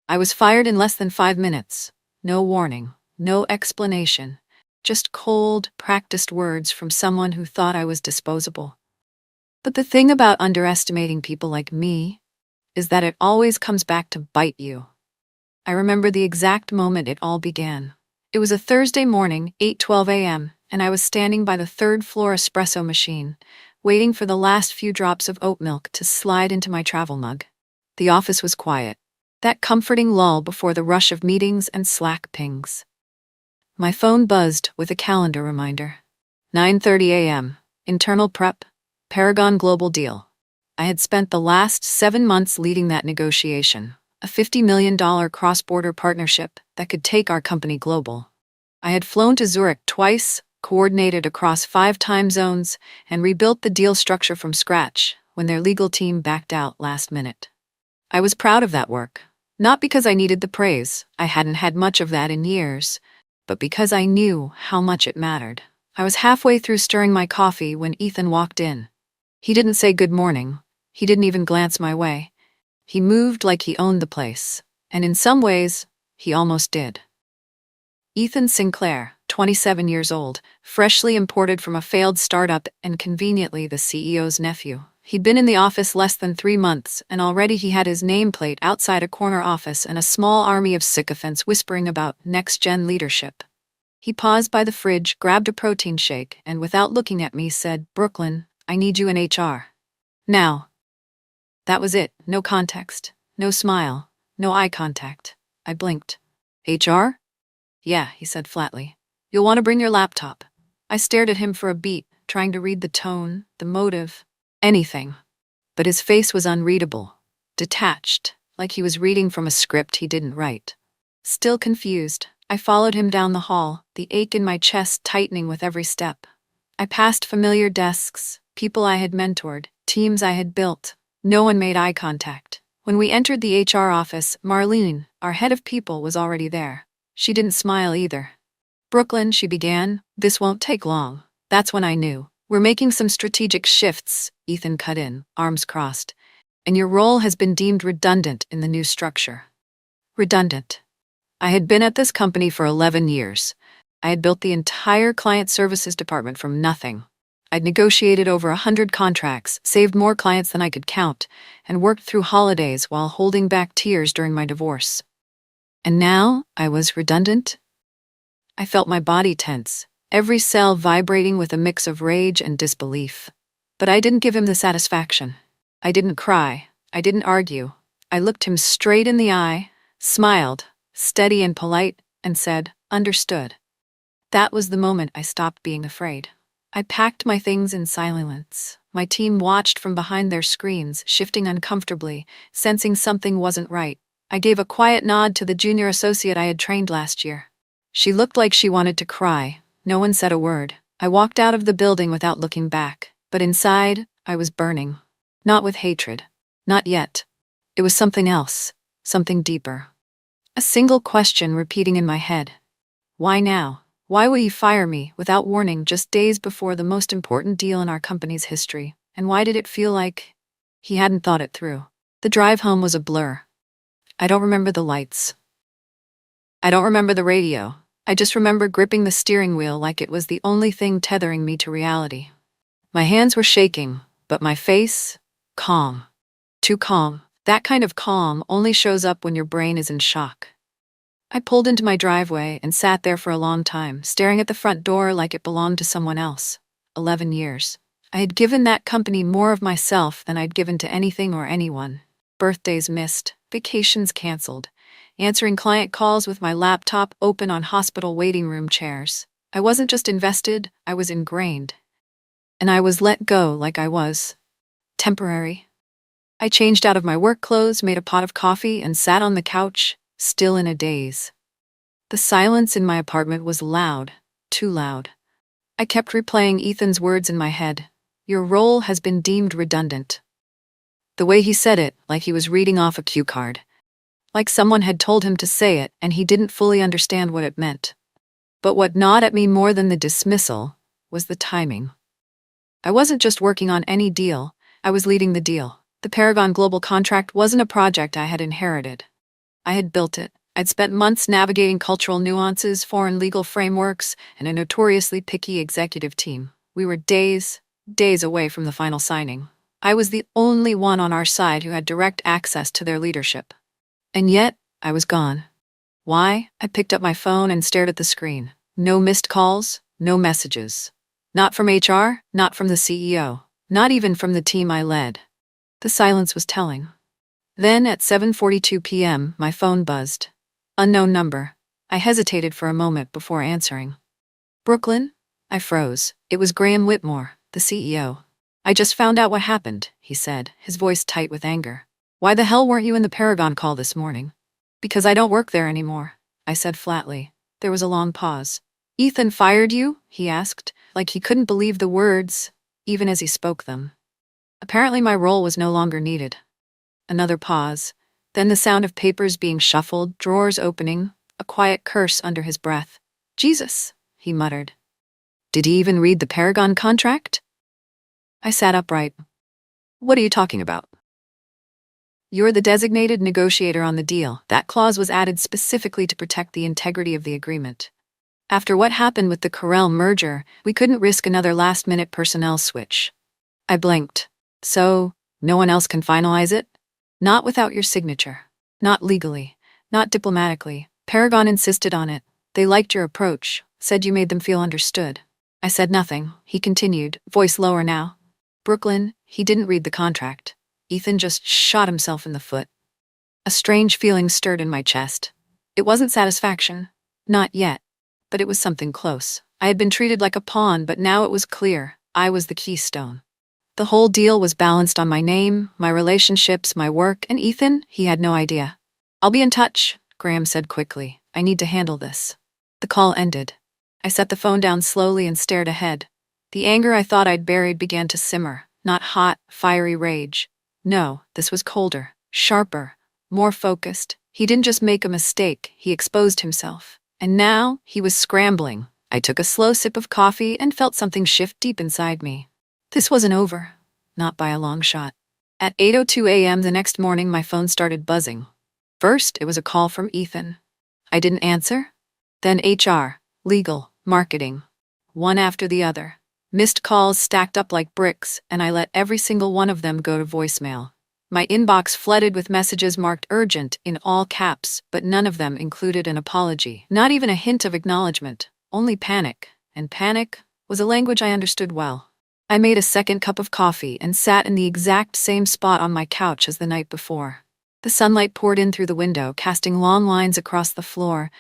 I was fired in less than 5 minutes. No warning, no explanation, just cold, practiced words from someone who thought I was disposable. But the thing about underestimating people like me is that it always comes back to bite you. I remember the exact moment it all began. It was a Thursday morning, 8:12 a.m., and I was standing by the third-floor espresso machine, waiting for the last few drops of oat milk to slide into my travel mug. The office was quiet, that comforting lull before the rush of meetings and Slack pings. My phone buzzed with a calendar reminder. 9:30 a.m., internal prep, Paragon Global deal. I had spent the last 7 months leading that negotiation, a $50 million cross-border partnership that could take our company global. I had flown to Zurich twice, coordinated across 5 time zones, and rebuilt the deal structure from scratch when their legal team backed out last minute. I was proud of that work, not because I needed the praise, I hadn't had much of that in years, but because I knew how much it mattered. I was halfway through stirring my coffee when Ethan walked in. He didn't say good morning. He didn't even glance my way. He moved like he owned the place, and in some ways, he almost did. Ethan Sinclair, 27 years old, freshly imported from a failed startup and conveniently the CEO's nephew. He'd been in the office less than 3 months, and already he had his nameplate outside a corner office and a small army of sycophants whispering about next-gen leadership. He paused by the fridge, grabbed a protein shake, and without looking at me said, "Brooklyn, I need you in HR. Now." That was it. No context, no smile, no eye contact. I blinked. HR? Yeah, he said flatly. You'll want to bring your laptop. I stared at him for a beat, trying to read the tone, the motive, anything. But his face was unreadable, detached, like he was reading from a script he didn't write. Still confused, I followed him down the hall, the ache in my chest tightening with every step. I passed familiar desks, people I had mentored, teams I had built. No one made eye contact. When we entered the HR office, Marlene, our head of people, was already there. She didn't smile either. "Brooklyn," she began, "this won't take long." That's when I knew. "We're making some strategic shifts," Ethan cut in, arms crossed. "And your role has been deemed redundant in the new structure." Redundant. I had been at this company for 11 years. I had built the entire client services department from nothing. I'd negotiated over 100 contracts, saved more clients than I could count, and worked through holidays while holding back tears during my divorce. And now I was redundant? I felt my body tense, every cell vibrating with a mix of rage and disbelief. But I didn't give him the satisfaction. I didn't cry. I didn't argue. I looked him straight in the eye, smiled, steady and polite, and said, "Understood." That was the moment I stopped being afraid. I packed my things in silence. My team watched from behind their screens, shifting uncomfortably, sensing something wasn't right. I gave a quiet nod to the junior associate I had trained last year. She looked like she wanted to cry. No one said a word. I walked out of the building without looking back, but inside, I was burning. Not with hatred. Not yet. It was something else, something deeper. A single question repeating in my head. Why now? Why will you fire me without warning just days before the most important deal in our company's history? And why did it feel like he hadn't thought it through? The drive home was a blur. I don't remember the lights. I don't remember the radio. I just remember gripping the steering wheel like it was the only thing tethering me to reality. My hands were shaking, but my face, calm. Too calm. That kind of calm only shows up when your brain is in shock. I pulled into my driveway and sat there for a long time, staring at the front door like it belonged to someone else. 11 years. I had given that company more of myself than I'd given to anything or anyone. Birthdays missed, vacations canceled, answering client calls with my laptop open on hospital waiting room chairs. I wasn't just invested, I was ingrained. And I was let go like I was temporary. I changed out of my work clothes, made a pot of coffee, and sat on the couch, still in a daze. The silence in my apartment was loud, too loud. I kept replaying Ethan's words in my head. Your role has been deemed redundant. The way he said it, like he was reading off a cue card. Like someone had told him to say it and he didn't fully understand what it meant. But what gnawed at me more than the dismissal was the timing. I wasn't just working on any deal, I was leading the deal. The Paragon Global contract wasn't a project I had inherited. I had built it. I'd spent months navigating cultural nuances, foreign legal frameworks, and a notoriously picky executive team. We were days away from the final signing. I was the only one on our side who had direct access to their leadership. And yet, I was gone. Why? I picked up my phone and stared at the screen. No missed calls, no messages. Not from HR, not from the CEO, not even from the team I led. The silence was telling. Then, at 7:42 p.m., my phone buzzed. Unknown number. I hesitated for a moment before answering. Brooklyn? I froze. It was Graham Whitmore, the CEO. I just found out what happened, he said, his voice tight with anger. Why the hell weren't you in the Paragon call this morning? Because I don't work there anymore, I said flatly. There was a long pause. Ethan fired you? He asked, like he couldn't believe the words, even as he spoke them. Apparently my role was no longer needed. Another pause, then the sound of papers being shuffled, drawers opening, a quiet curse under his breath. Jesus, he muttered. Did he even read the Paragon contract? I sat upright. What are you talking about? You're the designated negotiator on the deal. That clause was added specifically to protect the integrity of the agreement. After what happened with the Corel merger, we couldn't risk another last-minute personnel switch. I blinked. So, no one else can finalize it? Not without your signature. Not legally. Not diplomatically. Paragon insisted on it. They liked your approach, said you made them feel understood. I said nothing. He continued, voice lower now. Brooklyn, he didn't read the contract. Ethan just shot himself in the foot. A strange feeling stirred in my chest. It wasn't satisfaction. Not yet. But it was something close. I had been treated like a pawn, but now it was clear. I was the keystone. The whole deal was balanced on my name, my relationships, my work, and Ethan, he had no idea. I'll be in touch, Graham said quickly. I need to handle this. The call ended. I set the phone down slowly and stared ahead. The anger I thought I'd buried began to simmer, not hot, fiery rage. No, this was colder, sharper, more focused. He didn't just make a mistake, he exposed himself. And now, he was scrambling. I took a slow sip of coffee and felt something shift deep inside me. This wasn't over. Not by a long shot. At 8:02 a.m. the next morning, my phone started buzzing. First, it was a call from Ethan. I didn't answer. Then HR, legal, marketing. One after the other. Missed calls stacked up like bricks, and I let every single one of them go to voicemail. My inbox flooded with messages marked urgent in all caps, but none of them included an apology. Not even a hint of acknowledgement, only panic. And panic was a language I understood well. I made a second cup of coffee and sat in the exact same spot on my couch as the night before. The sunlight poured in through the window, casting long lines across the floor,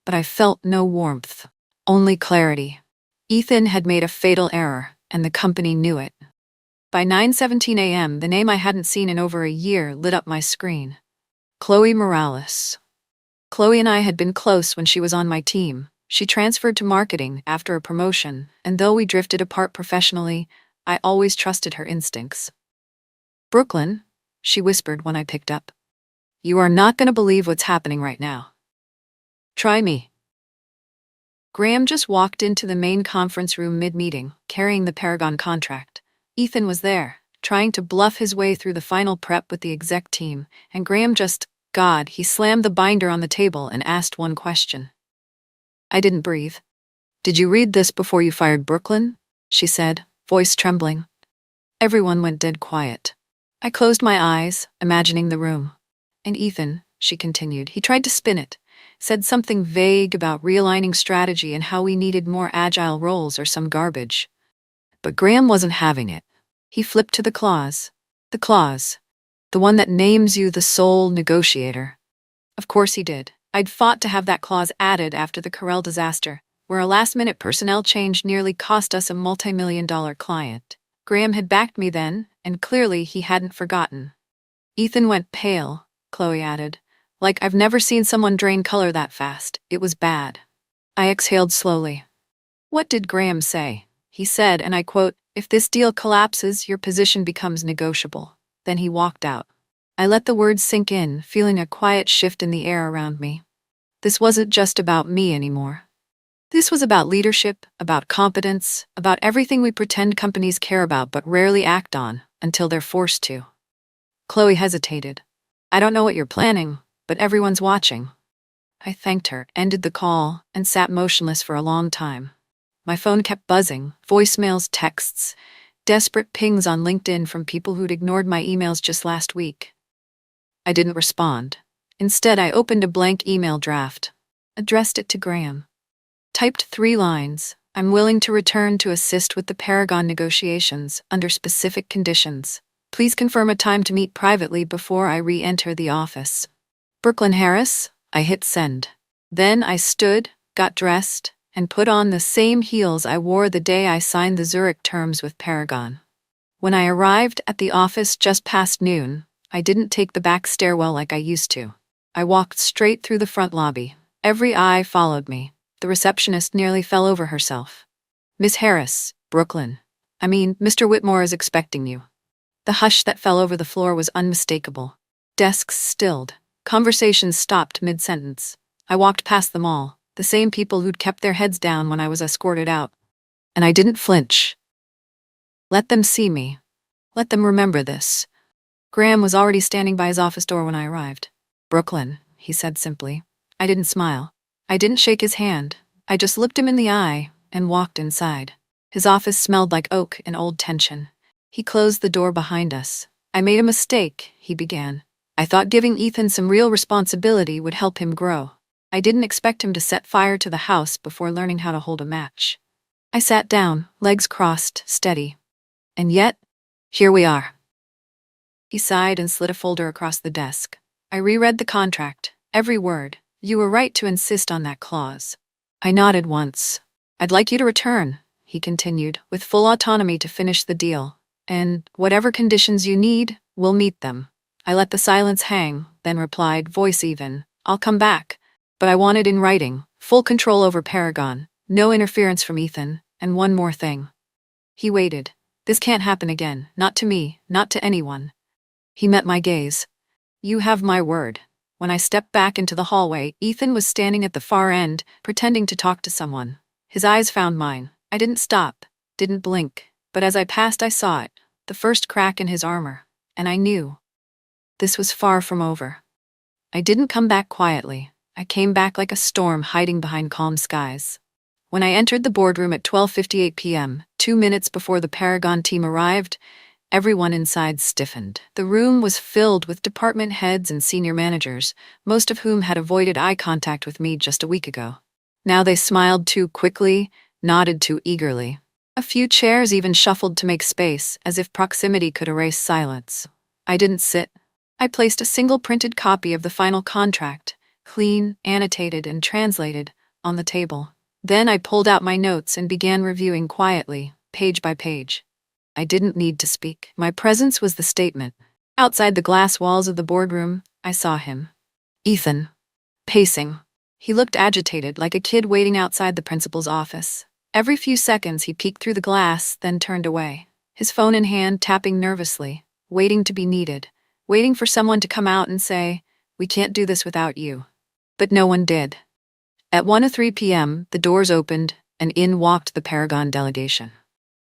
but I felt no warmth, only clarity. Ethan had made a fatal error, and the company knew it. By 9:17 a.m., the name I hadn't seen in over a year lit up my screen. Chloe Morales. Chloe and I had been close when she was on my team. She transferred to marketing after a promotion, and though we drifted apart professionally, I always trusted her instincts. Brooklyn, she whispered when I picked up. You are not going to believe what's happening right now. Try me. Graham just walked into the main conference room mid-meeting, carrying the Paragon contract. Ethan was there, trying to bluff his way through the final prep with the exec team, and Graham he slammed the binder on the table and asked one question. I didn't breathe. Did you read this before you fired Brooklyn? She said, voice trembling. Everyone went dead quiet. I closed my eyes, imagining the room. And Ethan, she continued, he tried to spin it, said something vague about realigning strategy and how we needed more agile roles or some garbage. But Graham wasn't having it. He flipped to the clause. The one that names you the sole negotiator. Of course he did. I'd fought to have that clause added after the Corel disaster, where a last-minute personnel change nearly cost us a multi-million-dollar client. Graham had backed me then, and clearly he hadn't forgotten. Ethan went pale, Chloe added. Like I've never seen someone drain color that fast. It was bad. I exhaled slowly. What did Graham say? He said, and I quote, if this deal collapses, your position becomes negotiable. Then he walked out. I let the words sink in, feeling a quiet shift in the air around me. This wasn't just about me anymore. This was about leadership, about competence, about everything we pretend companies care about but rarely act on, until they're forced to. Chloe hesitated. I don't know what you're planning, But everyone's watching. I thanked her, ended the call, and sat motionless for a long time. My phone kept buzzing, voicemails, texts, desperate pings on LinkedIn from people who'd ignored my emails just last week. I didn't respond. Instead, I opened a blank email draft, addressed it to Graham. Typed 3 lines. I'm willing to return to assist with the Paragon negotiations under specific conditions. Please confirm a time to meet privately before I re-enter the office. Brooklyn Harris. I hit send. Then I stood, got dressed, and put on the same heels I wore the day I signed the Zurich terms with Paragon. When I arrived at the office just past noon, I didn't take the back stairwell like I used to. I walked straight through the front lobby. Every eye followed me. The receptionist nearly fell over herself. Miss Harris, Brooklyn. Mr. Whitmore is expecting you. The hush that fell over the floor was unmistakable. Desks stilled. Conversations stopped mid-sentence. I walked past them all, the same people who'd kept their heads down when I was escorted out. And I didn't flinch. Let them see me. Let them remember this. Graham was already standing by his office door when I arrived. Brooklyn, he said simply. I didn't smile. I didn't shake his hand. I just looked him in the eye and walked inside. His office smelled like oak and old tension. He closed the door behind us. I made a mistake, he began. I thought giving Ethan some real responsibility would help him grow. I didn't expect him to set fire to the house before learning how to hold a match. I sat down, legs crossed, steady. And yet, here we are. He sighed and slid a folder across the desk. I reread the contract, every word. You were right to insist on that clause. I nodded once. I'd like you to return, he continued, with full autonomy to finish the deal. And whatever conditions you need, we'll meet them. I let the silence hang, then replied, voice even, I'll come back. But I want it in writing, full control over Paragon, no interference from Ethan, and one more thing. He waited. This can't happen again, not to me, not to anyone. He met my gaze. You have my word. When I stepped back into the hallway, Ethan was standing at the far end, pretending to talk to someone. His eyes found mine. I didn't stop, didn't blink, but as I passed I saw it, the first crack in his armor, and I knew. This was far from over. I didn't come back quietly. I came back like a storm hiding behind calm skies. When I entered the boardroom at 12:58 p.m., 2 minutes before the Paragon team arrived, everyone inside stiffened. The room was filled with department heads and senior managers, most of whom had avoided eye contact with me just a week ago. Now they smiled too quickly, nodded too eagerly. A few chairs even shuffled to make space, as if proximity could erase silence. I didn't sit. I placed a single printed copy of the final contract, clean, annotated, and translated, on the table. Then I pulled out my notes and began reviewing quietly, page by page. I didn't need to speak. My presence was the statement. Outside the glass walls of the boardroom, I saw him. Ethan. Pacing. He looked agitated, like a kid waiting outside the principal's office. Every few seconds he peeked through the glass, then turned away. His phone in hand, tapping nervously, waiting to be needed, waiting for someone to come out and say, we can't do this without you. But no one did. At 1:03 p.m., the doors opened, and in walked the Paragon delegation.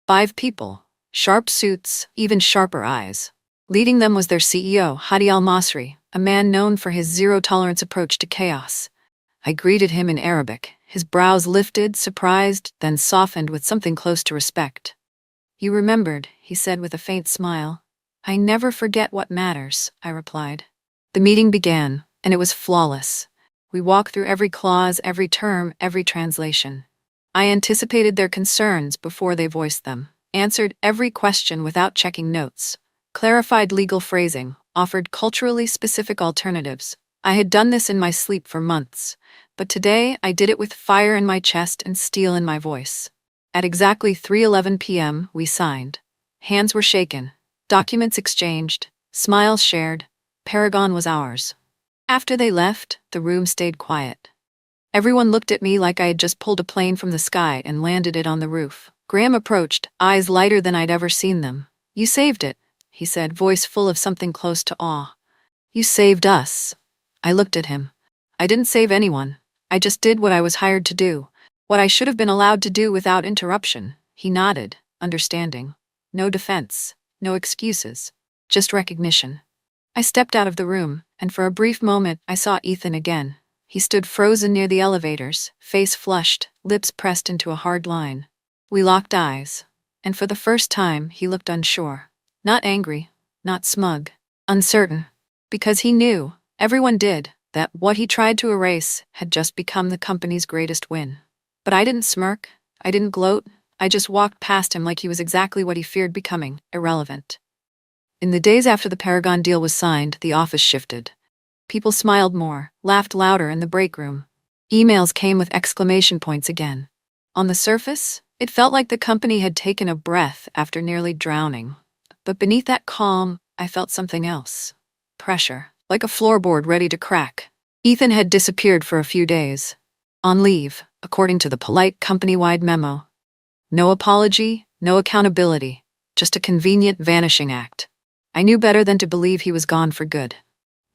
5 people. Sharp suits, even sharper eyes. Leading them was their CEO, Hadi Al-Masri, a man known for his zero-tolerance approach to chaos. I greeted him in Arabic, his brows lifted, surprised, then softened with something close to respect. You remembered, he said with a faint smile. I never forget what matters, I replied. The meeting began, and it was flawless. We walked through every clause, every term, every translation. I anticipated their concerns before they voiced them, answered every question without checking notes, clarified legal phrasing, offered culturally specific alternatives. I had done this in my sleep for months, but today I did it with fire in my chest and steel in my voice. At exactly 3:11 p.m., we signed. Hands were shaken, documents exchanged, smiles shared. Paragon was ours. After they left, the room stayed quiet. Everyone looked at me like I had just pulled a plane from the sky and landed it on the roof. Graham approached, eyes lighter than I'd ever seen them. You saved it, he said, voice full of something close to awe. You saved us. I looked at him. I didn't save anyone. I just did what I was hired to do, what I should have been allowed to do without interruption. He nodded, understanding. No defense, no excuses, just recognition. I stepped out of the room, And for a brief moment, I saw Ethan again. He stood frozen near the elevators, face flushed, lips pressed into a hard line. We locked eyes, and for the first time, he looked unsure. Not angry, not smug, uncertain. Because he knew, everyone did, that what he tried to erase had just become the company's greatest win. But I didn't smirk, I didn't gloat, I just walked past him like he was exactly what he feared becoming, irrelevant. In the days after the Paragon deal was signed, the office shifted. People smiled more, laughed louder in the break room. Emails came with exclamation points again. On the surface, it felt like the company had taken a breath after nearly drowning. But beneath that calm, I felt something else. Pressure, like a floorboard ready to crack. Ethan had disappeared for a few days. On leave, according to the polite company-wide memo. No apology, no accountability, just a convenient vanishing act. I knew better than to believe he was gone for good.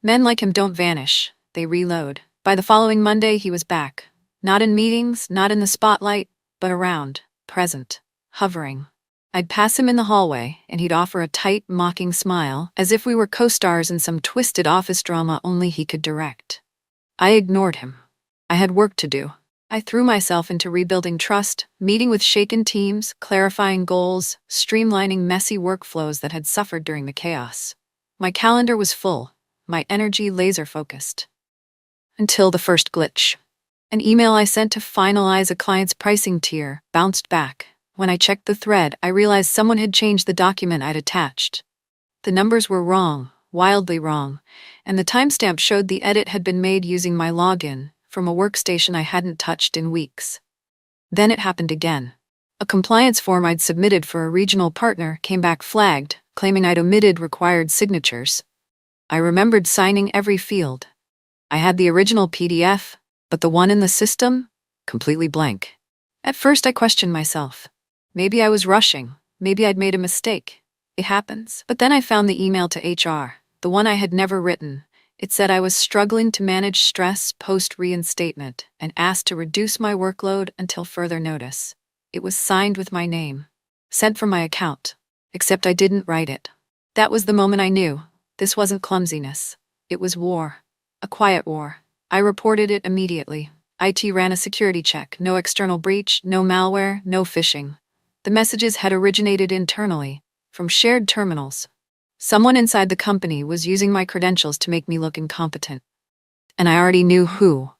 Men like him don't vanish, they reload. By the following Monday, he was back. Not in meetings, not in the spotlight, but around, present, hovering. I'd pass him in the hallway, and he'd offer a tight, mocking smile, as if we were co-stars in some twisted office drama only he could direct. I ignored him. I had work to do. I threw myself into rebuilding trust, meeting with shaken teams, clarifying goals, streamlining messy workflows that had suffered during the chaos. My calendar was full, my energy laser-focused. Until the first glitch. An email I sent to finalize a client's pricing tier bounced back. When I checked the thread, I realized someone had changed the document I'd attached. The numbers were wrong, wildly wrong, and the timestamp showed the edit had been made using my login from a workstation I hadn't touched in weeks. Then it happened again. A compliance form I'd submitted for a regional partner came back flagged, claiming I'd omitted required signatures. I remembered signing every field. I had the original PDF, but the one in the system? Completely blank. At first I questioned myself. Maybe I was rushing. Maybe I'd made a mistake. It happens. But then I found the email to HR, the one I had never written. It said I was struggling to manage stress post-reinstatement and asked to reduce my workload until further notice. It was signed with my name. Sent from my account. Except I didn't write it. That was the moment I knew. This wasn't clumsiness. It was war. A quiet war. I reported it immediately. IT ran a security check. No external breach, no malware, no phishing. The messages had originated internally, from shared terminals. Someone inside the company was using my credentials to make me look incompetent. And I already knew who.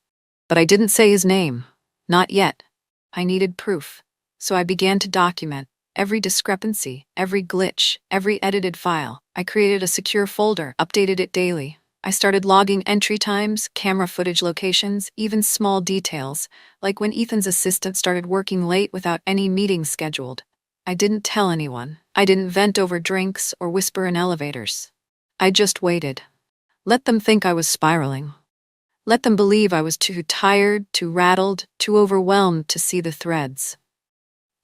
But I didn't say his name. Not yet. I needed proof. So I began to document every discrepancy, every glitch, every edited file. I created a secure folder, updated it daily. I started logging entry times, camera footage locations, even small details, like when Ethan's assistant started working late without any meetings scheduled. I didn't tell anyone. I didn't vent over drinks or whisper in elevators. I just waited. Let them think I was spiraling. Let them believe I was too tired, too rattled, too overwhelmed to see the threads.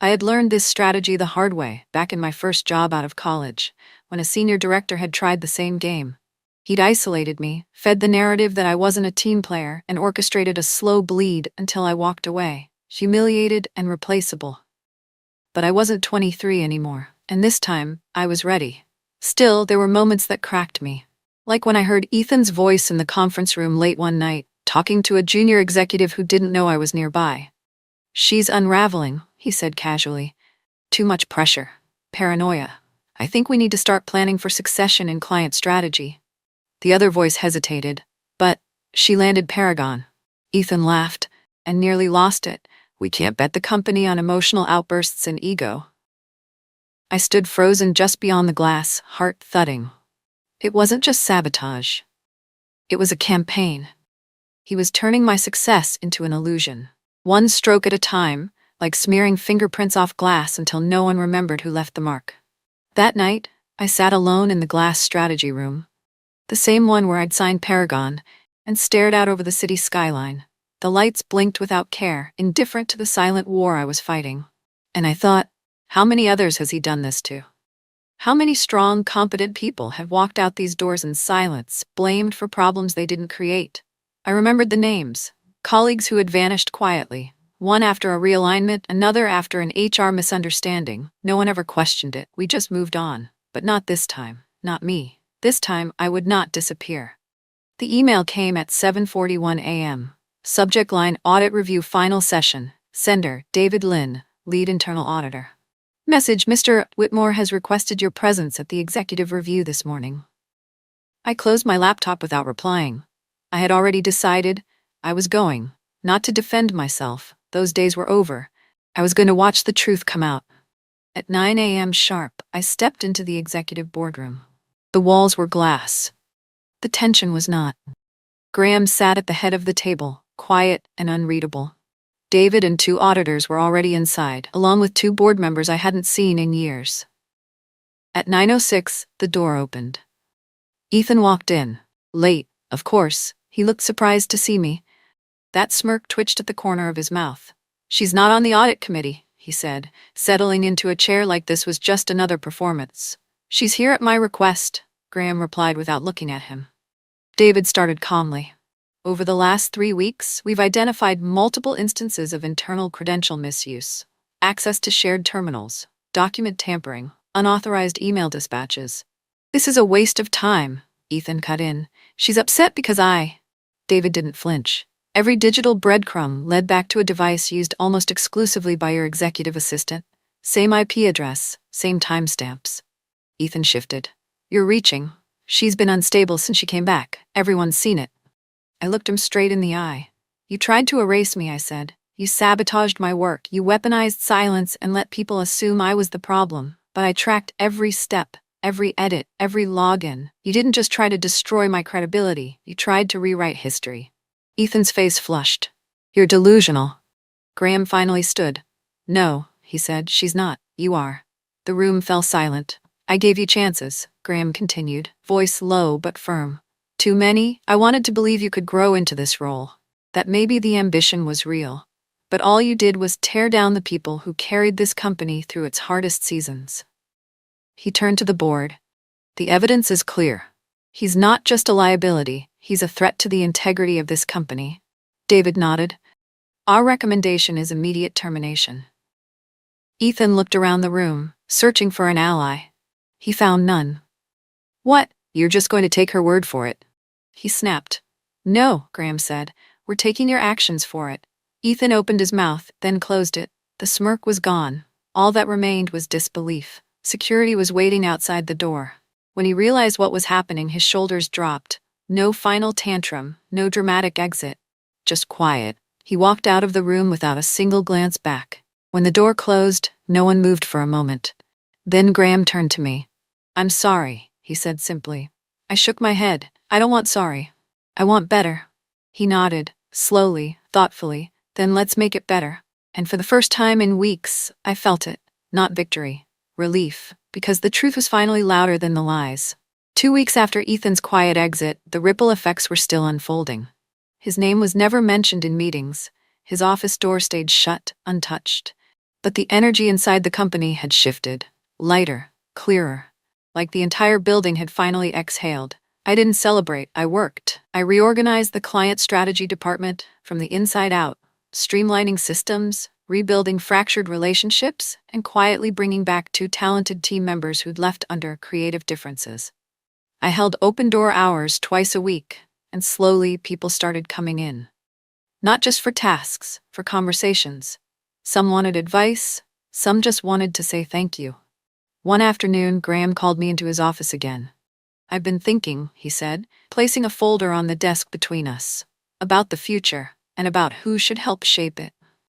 I had learned this strategy the hard way back in my first job out of college, when a senior director had tried the same game. He'd isolated me, fed the narrative that I wasn't a team player, and orchestrated a slow bleed until I walked away, humiliated and replaceable. But I wasn't 23 anymore, and this time, I was ready. Still, there were moments that cracked me. Like when I heard Ethan's voice in the conference room late one night, talking to a junior executive who didn't know I was nearby. "She's unraveling," he said casually. "Too much pressure. Paranoia. I think we need to start planning for succession in client strategy." The other voice hesitated, but she landed Paragon. Ethan laughed, and nearly lost it. "We can't bet the company on emotional outbursts and ego." I stood frozen just beyond the glass, heart thudding. It wasn't just sabotage. It was a campaign. He was turning my success into an illusion. One stroke at a time, like smearing fingerprints off glass until no one remembered who left the mark. That night, I sat alone in the glass strategy room, the same one where I'd signed Paragon, and stared out over the city skyline. The lights blinked without care, indifferent to the silent war I was fighting. And I thought, how many others has he done this to? How many strong, competent people have walked out these doors in silence, blamed for problems they didn't create? I remembered the names, colleagues who had vanished quietly, one after a realignment, another after an HR misunderstanding. No one ever questioned it. We just moved on. But not this time. Not me. This time, I would not disappear. The email came at 7:41 a.m. Subject line: Audit Review Final Session. Sender: David Lynn, Lead Internal Auditor. Message: Mr. Whitmore has requested your presence at the executive review this morning. I closed my laptop without replying. I had already decided I was going, not to defend myself. Those days were over. I was going to watch the truth come out. At 9 a.m. sharp, I stepped into the executive boardroom. The walls were glass. The tension was not. Graham sat at the head of the table, quiet and unreadable. David and 2 auditors were already inside, along with 2 board members I hadn't seen in years. At 9:06, the door opened. Ethan walked in. Late, of course. He looked surprised to see me. That smirk twitched at the corner of his mouth. "She's not on the audit committee," he said, settling into a chair like this was just another performance. "She's here at my request," Graham replied without looking at him. David started calmly. "Over the last 3 weeks, we've identified multiple instances of internal credential misuse, access to shared terminals, document tampering, unauthorized email dispatches. This is a waste of time," Ethan cut in. "She's upset because David didn't flinch. "Every digital breadcrumb led back to a device used almost exclusively by your executive assistant. Same IP address, same timestamps." Ethan shifted. "You're reaching. She's been unstable since she came back. Everyone's seen it." I looked him straight in the eye. "You tried to erase me," I said. "You sabotaged my work. You weaponized silence and let people assume I was the problem. But I tracked every step, every edit, every login. You didn't just try to destroy my credibility. You tried to rewrite history." Ethan's face flushed. "You're delusional." Graham finally stood. "No," he said, "she's not. You are." The room fell silent. "I gave you chances," Graham continued, voice low but firm. "Too many. I wanted to believe you could grow into this role, that maybe the ambition was real. But all you did was tear down the people who carried this company through its hardest seasons." He turned to the board. "The evidence is clear. He's not just a liability, he's a threat to the integrity of this company." David nodded. "Our recommendation is immediate termination." Ethan looked around the room, searching for an ally. He found none. "What? You're just going to take her word for it?" he snapped. "No," Graham said. "We're taking your actions for it." Ethan opened his mouth, then closed it. The smirk was gone. All that remained was disbelief. Security was waiting outside the door. When he realized what was happening, his shoulders dropped. No final tantrum, no dramatic exit. Just quiet. He walked out of the room without a single glance back. When the door closed, no one moved for a moment. Then Graham turned to me. "I'm sorry," he said simply. I shook my head. "I don't want sorry. I want better." He nodded, slowly, thoughtfully. "Then let's make it better." And for the first time in weeks, I felt it. Not victory. Relief. Because the truth was finally louder than the lies. 2 weeks after Ethan's quiet exit, the ripple effects were still unfolding. His name was never mentioned in meetings. His office door stayed shut, untouched. But the energy inside the company had shifted. Lighter, clearer. Like the entire building had finally exhaled. I didn't celebrate, I worked. I reorganized the client strategy department from the inside out, streamlining systems, rebuilding fractured relationships, and quietly bringing back 2 talented team members who'd left under creative differences. I held open-door hours twice a week, and slowly people started coming in. Not just for tasks, for conversations. Some wanted advice, some just wanted to say thank you. One afternoon, Graham called me into his office again. "I've been thinking," he said, placing a folder on the desk between us, "about the future, and about who should help shape it."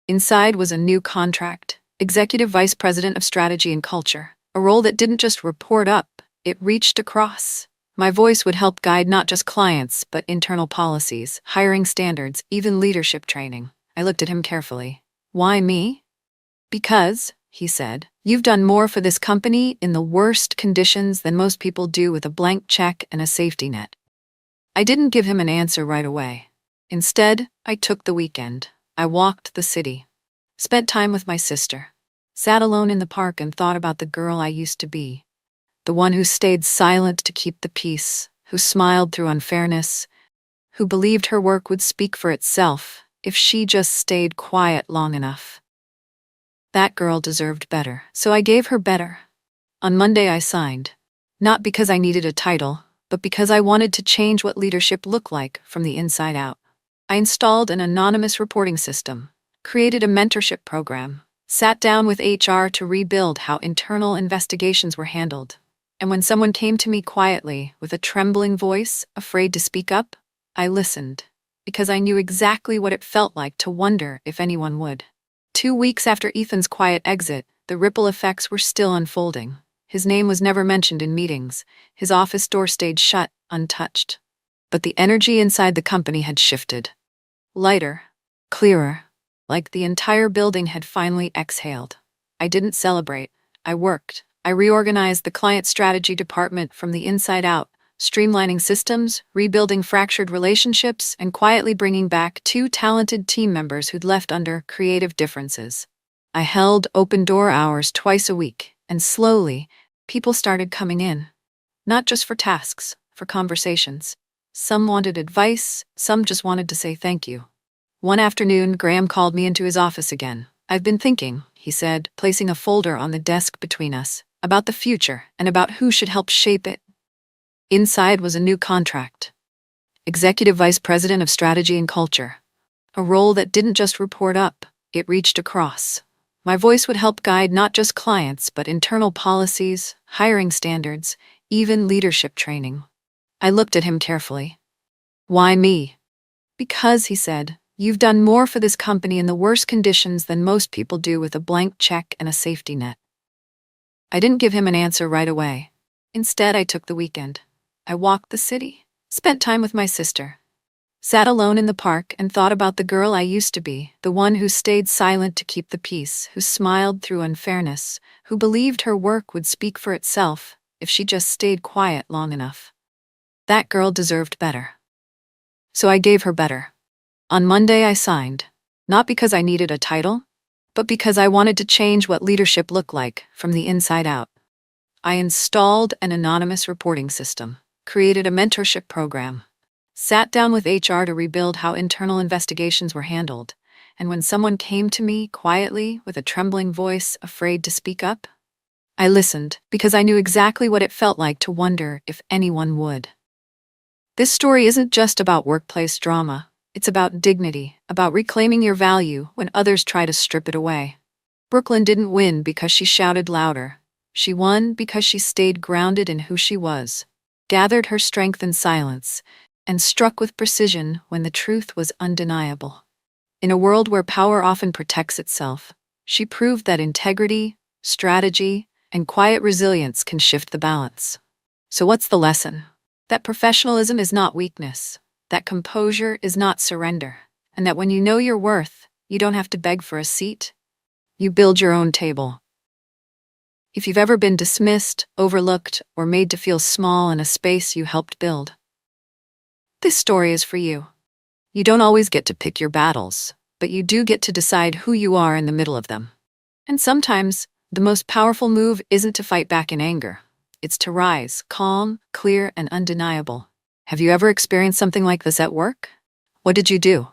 Inside was a new contract, Executive Vice President of Strategy and Culture, a role that didn't just report up, it reached across. My voice would help guide not just clients, but internal policies, hiring standards, even leadership training. I looked at him carefully. "Why me?" "Because," he said, "you've done more for this company in the worst conditions than most people do with a blank check and a safety net." I didn't give him an answer right away. Instead, I took the weekend. I walked the city, spent time with my sister, sat alone in the park and thought about the girl I used to be. The one who stayed silent to keep the peace, who smiled through unfairness, who believed her work would speak for itself if she just stayed quiet long enough. That girl deserved better, so I gave her better. On Monday I signed. Not because I needed a title, but because I wanted to change what leadership looked like from the inside out. I installed an anonymous reporting system, created a mentorship program, sat down with HR to rebuild how internal investigations were handled. And when someone came to me quietly, with a trembling voice, afraid to speak up, I listened, because I knew exactly what it felt like to wonder if anyone would. 2 weeks after Ethan's quiet exit, the ripple effects were still unfolding. His name was never mentioned in meetings. His office door stayed shut, untouched. But the energy inside the company had shifted. Lighter, clearer, like the entire building had finally exhaled. I didn't celebrate. I worked. I reorganized the client strategy department from the inside out, streamlining systems, rebuilding fractured relationships, and quietly bringing back 2 talented team members who'd left under creative differences. I held open door hours twice a week, and slowly, people started coming in. Not just for tasks, for conversations. Some wanted advice, some just wanted to say thank you. One afternoon, Graham called me into his office again. "I've been thinking," he said, placing a folder on the desk between us, "about the future and about who should help shape it." Inside was a new contract. Executive Vice President of Strategy and Culture. A role that didn't just report up, it reached across. My voice would help guide not just clients, but internal policies, hiring standards, even leadership training. I looked at him carefully. "Why me?" "Because," he said, "you've done more for this company in the worst conditions than most people do with a blank check and a safety net." I didn't give him an answer right away. Instead, I took the weekend. I walked the city, spent time with my sister, sat alone in the park and thought about the girl I used to be, the one who stayed silent to keep the peace, who smiled through unfairness, who believed her work would speak for itself if she just stayed quiet long enough. That girl deserved better. So I gave her better. On Monday I signed, not because I needed a title, but because I wanted to change what leadership looked like from the inside out. I installed an anonymous reporting system, created a mentorship program, sat down with HR to rebuild how internal investigations were handled, and when someone came to me quietly with a trembling voice, afraid to speak up, I listened because I knew exactly what it felt like to wonder if anyone would. This story isn't just about workplace drama. It's about dignity, about reclaiming your value when others try to strip it away. Brooklyn didn't win because she shouted louder. She won because she stayed grounded in who she was, gathered her strength in silence, and struck with precision when the truth was undeniable. In a world where power often protects itself, she proved that integrity, strategy, and quiet resilience can shift the balance. So what's the lesson? That professionalism is not weakness, that composure is not surrender, and that when you know your worth, you don't have to beg for a seat. You build your own table. If you've ever been dismissed, overlooked, or made to feel small in a space you helped build, this story is for you. You don't always get to pick your battles, but you do get to decide who you are in the middle of them. And sometimes, the most powerful move isn't to fight back in anger. It's to rise, calm, clear, and undeniable. Have you ever experienced something like this at work? What did you do?